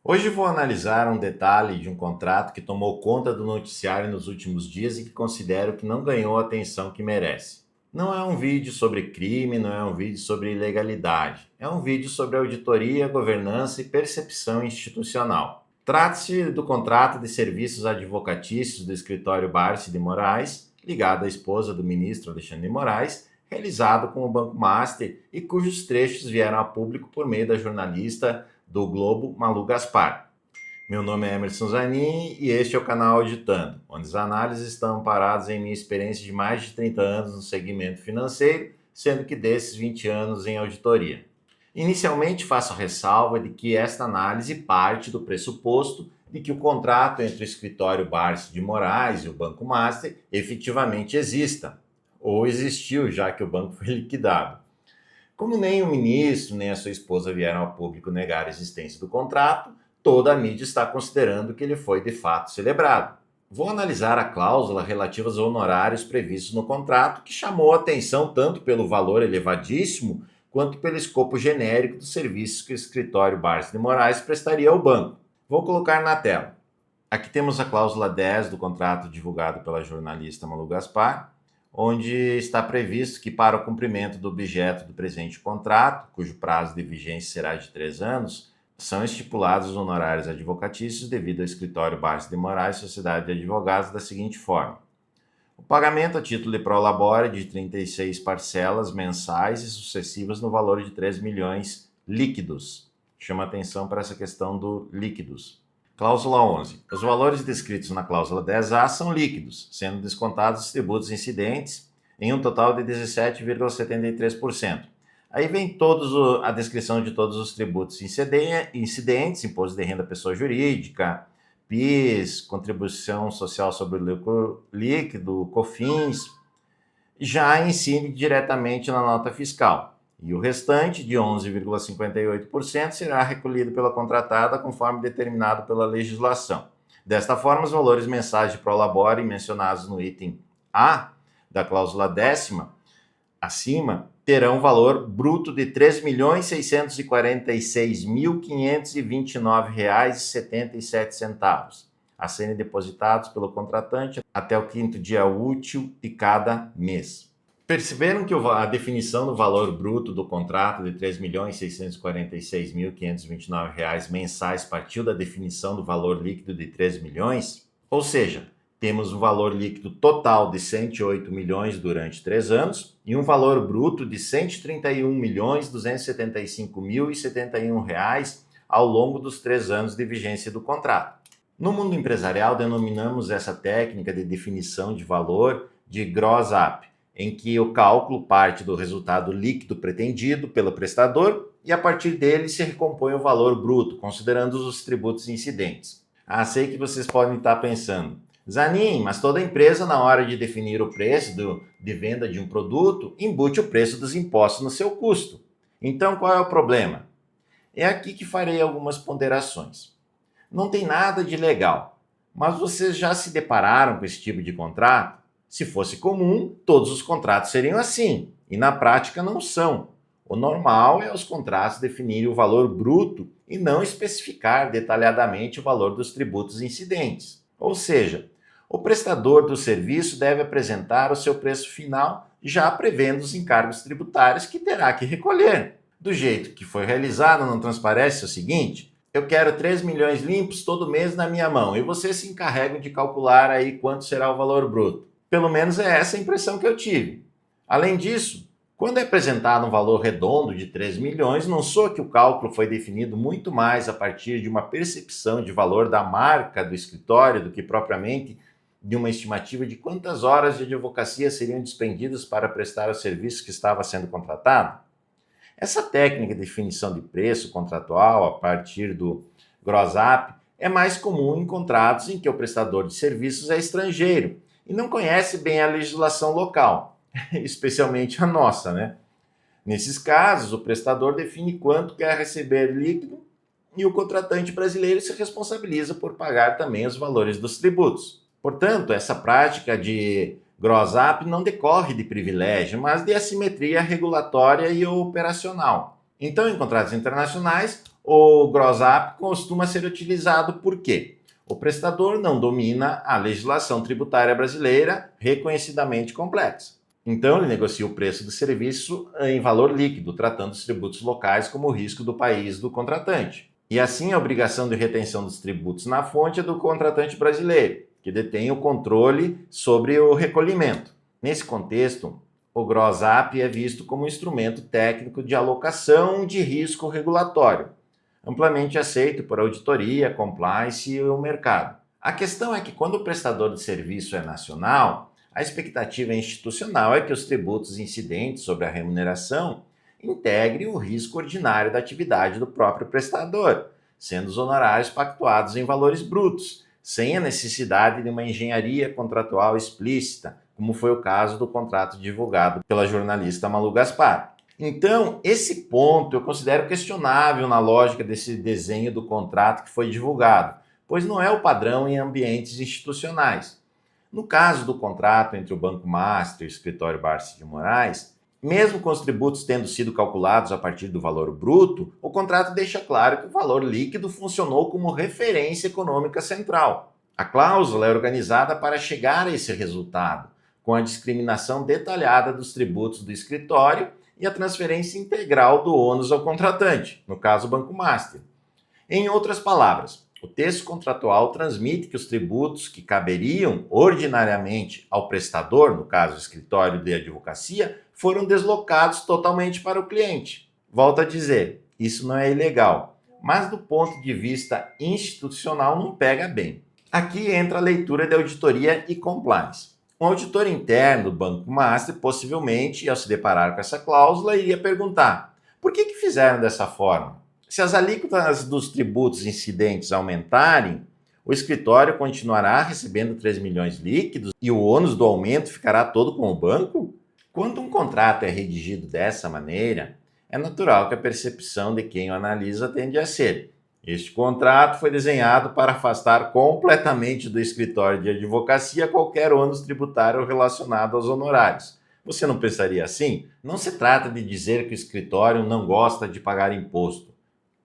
Hoje vou analisar um detalhe de um contrato que tomou conta do noticiário nos últimos dias e que considero que não ganhou a atenção que merece. Não é um vídeo sobre crime, não é um vídeo sobre ilegalidade. É um vídeo sobre auditoria, governança e percepção institucional. Trata-se do contrato de serviços advocatícios do escritório Barsi de Moraes, ligado à esposa do ministro Alexandre de Moraes, realizado com o Banco Master e cujos trechos vieram a público por meio da jornalista do Globo, Malu Gaspar. Meu nome é Emerson Zanin e este é o canal Auditando, onde as análises estão amparadas em minha experiência de mais de 30 anos no segmento financeiro, sendo que desses 20 anos em auditoria. Inicialmente faço a ressalva de que esta análise parte do pressuposto de que o contrato entre o escritório Barsi de Moraes e o Banco Master efetivamente exista, ou existiu, já que o banco foi liquidado. Como nem o ministro nem a sua esposa vieram ao público negar a existência do contrato, toda a mídia está considerando que ele foi de fato celebrado. Vou analisar a cláusula relativa aos honorários previstos no contrato, que chamou a atenção tanto pelo valor elevadíssimo quanto pelo escopo genérico dos serviços que o escritório Barsi de Moraes prestaria ao banco. Vou colocar na tela. Aqui temos a cláusula 10 do contrato divulgado pela jornalista Malu Gaspar, onde está previsto que, para o cumprimento do objeto do presente contrato, cujo prazo de vigência será de 3 anos, são estipulados os honorários advocatícios devido ao escritório Barsi de Moraes Sociedade de Advogados da seguinte forma: o pagamento a título de prolabore de 36 parcelas mensais e sucessivas no valor de 3 milhões líquidos. Chama atenção para essa questão do líquidos. Cláusula 11. Os valores descritos na cláusula 10A são líquidos, sendo descontados os tributos incidentes em um total de 17,73%. Aí vem a descrição de todos os tributos incidentes, imposto de renda à pessoa jurídica, PIS, contribuição social sobre o lucro líquido, COFINS, já incide diretamente na nota fiscal. E o restante, de 11,58%, será recolhido pela contratada conforme determinado pela legislação. Desta forma, os valores mensais de prolabore mencionados no item A da cláusula 10ª, acima, terão valor bruto de R$ 3.646.529,77, a serem depositados pelo contratante até o 5º dia útil de cada mês. Perceberam que a definição do valor bruto do contrato de R$ 3.646.529 mensais partiu da definição do valor líquido de 3 milhões? Ou seja, temos um valor líquido total de 108 milhões durante 3 anos e um valor bruto de R$ 131.275.071 ao longo dos 3 anos de vigência do contrato. No mundo empresarial, denominamos essa técnica de definição de valor de gross up, em que o cálculo parte do resultado líquido pretendido pelo prestador e a partir dele se recompõe o valor bruto, considerando os tributos incidentes. Sei que vocês podem estar pensando: Zanin, mas toda empresa, na hora de definir o preço de venda de um produto, embute o preço dos impostos no seu custo. Então, qual é o problema? É aqui que farei algumas ponderações. Não tem nada de legal, mas vocês já se depararam com esse tipo de contrato? Se fosse comum, todos os contratos seriam assim, e na prática não são. O normal é os contratos definirem o valor bruto e não especificar detalhadamente o valor dos tributos incidentes. Ou seja, o prestador do serviço deve apresentar o seu preço final, já prevendo os encargos tributários que terá que recolher. Do jeito que foi realizado, não transparece o seguinte: eu quero 3 milhões limpos todo mês na minha mão, e vocês se encarregam de calcular aí quanto será o valor bruto. Pelo menos é essa a impressão que eu tive. Além disso, quando é apresentado um valor redondo de 3 milhões, não soa que o cálculo foi definido muito mais a partir de uma percepção de valor da marca do escritório do que propriamente de uma estimativa de quantas horas de advocacia seriam despendidas para prestar o serviço que estava sendo contratado? Essa técnica de definição de preço contratual a partir do gross up é mais comum em contratos em que o prestador de serviços é estrangeiro e não conhece bem a legislação local, especialmente a nossa, né? Nesses casos, o prestador define quanto quer receber líquido e o contratante brasileiro se responsabiliza por pagar também os valores dos tributos. Portanto, essa prática de gross up não decorre de privilégio, mas de assimetria regulatória e operacional. Então, em contratos internacionais, O gross up costuma ser utilizado por quê? O prestador não domina a legislação tributária brasileira, reconhecidamente complexa. Então, ele negocia o preço do serviço em valor líquido, tratando os tributos locais como risco do país do contratante. E assim, a obrigação de retenção dos tributos na fonte é do contratante brasileiro, que detém o controle sobre o recolhimento. Nesse contexto, o gross up é visto como um instrumento técnico de alocação de risco regulatório, amplamente aceito por auditoria, compliance e o mercado. A questão é que quando o prestador de serviço é nacional, a expectativa institucional é que os tributos incidentes sobre a remuneração integrem o risco ordinário da atividade do próprio prestador, sendo os honorários pactuados em valores brutos, sem a necessidade de uma engenharia contratual explícita, como foi o caso do contrato divulgado pela jornalista Malu Gaspar. Então, esse ponto eu considero questionável na lógica desse desenho do contrato que foi divulgado, pois não é o padrão em ambientes institucionais. No caso do contrato entre o Banco Master e o escritório Barsi de Moraes, mesmo com os tributos tendo sido calculados a partir do valor bruto, o contrato deixa claro que o valor líquido funcionou como referência econômica central. A cláusula é organizada para chegar a esse resultado, com a discriminação detalhada dos tributos do escritório e a transferência integral do ônus ao contratante, no caso o Banco Master. Em outras palavras, o texto contratual transmite que os tributos que caberiam ordinariamente ao prestador, no caso o escritório de advocacia, foram deslocados totalmente para o cliente. Volto a dizer, isso não é ilegal, mas do ponto de vista institucional não pega bem. Aqui entra a leitura de auditoria e compliance. Um auditor interno do Banco Master, possivelmente, ao se deparar com essa cláusula, iria perguntar: por que fizeram dessa forma? Se as alíquotas dos tributos incidentes aumentarem, o escritório continuará recebendo 3 milhões líquidos e o ônus do aumento ficará todo com o banco? Quando um contrato é redigido dessa maneira, é natural que a percepção de quem o analisa tende a ser: este contrato foi desenhado para afastar completamente do escritório de advocacia qualquer ônus tributário relacionado aos honorários. Você não pensaria assim? Não se trata de dizer que o escritório não gosta de pagar imposto.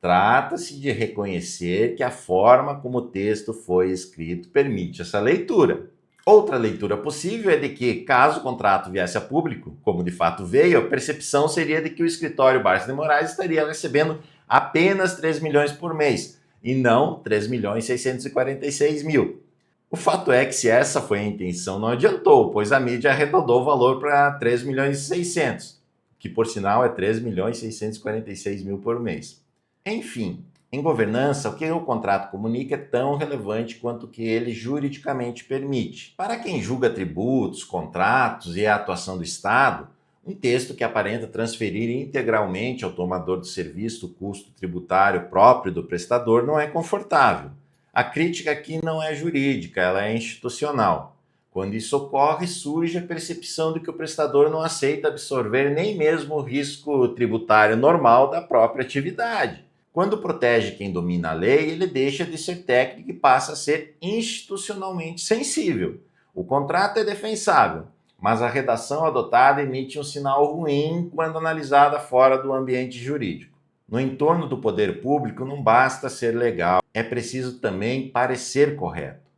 Trata-se de reconhecer que a forma como o texto foi escrito permite essa leitura. Outra leitura possível é de que, caso o contrato viesse a público, como de fato veio, a percepção seria de que o escritório Barsi de Moraes estaria recebendo apenas 3 milhões por mês, e não 3 milhões 646 mil. O fato é que se essa foi a intenção, não adiantou, pois a mídia arredondou o valor para 3 milhões e 600, que por sinal é 3 milhões 646 mil por mês. Enfim, em governança, o que o contrato comunica é tão relevante quanto o que ele juridicamente permite. Para quem julga tributos, contratos e a atuação do Estado, um texto que aparenta transferir integralmente ao tomador de serviço o custo tributário próprio do prestador não é confortável. A crítica aqui não é jurídica, ela é institucional. Quando isso ocorre, surge a percepção de que o prestador não aceita absorver nem mesmo o risco tributário normal da própria atividade. Quando protege quem domina a lei, ele deixa de ser técnico e passa a ser institucionalmente sensível. O contrato é defensável, mas a redação adotada emite um sinal ruim quando analisada fora do ambiente jurídico. No entorno do poder público não basta ser legal, é preciso também parecer correto.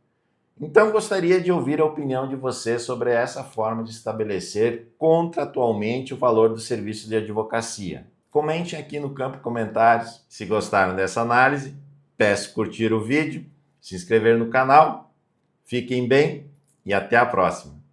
Então gostaria de ouvir a opinião de você sobre essa forma de estabelecer contratualmente o valor do serviço de advocacia. Comente aqui no campo comentários se gostaram dessa análise. Peço curtir o vídeo, se inscrever no canal. Fiquem bem e até a próxima.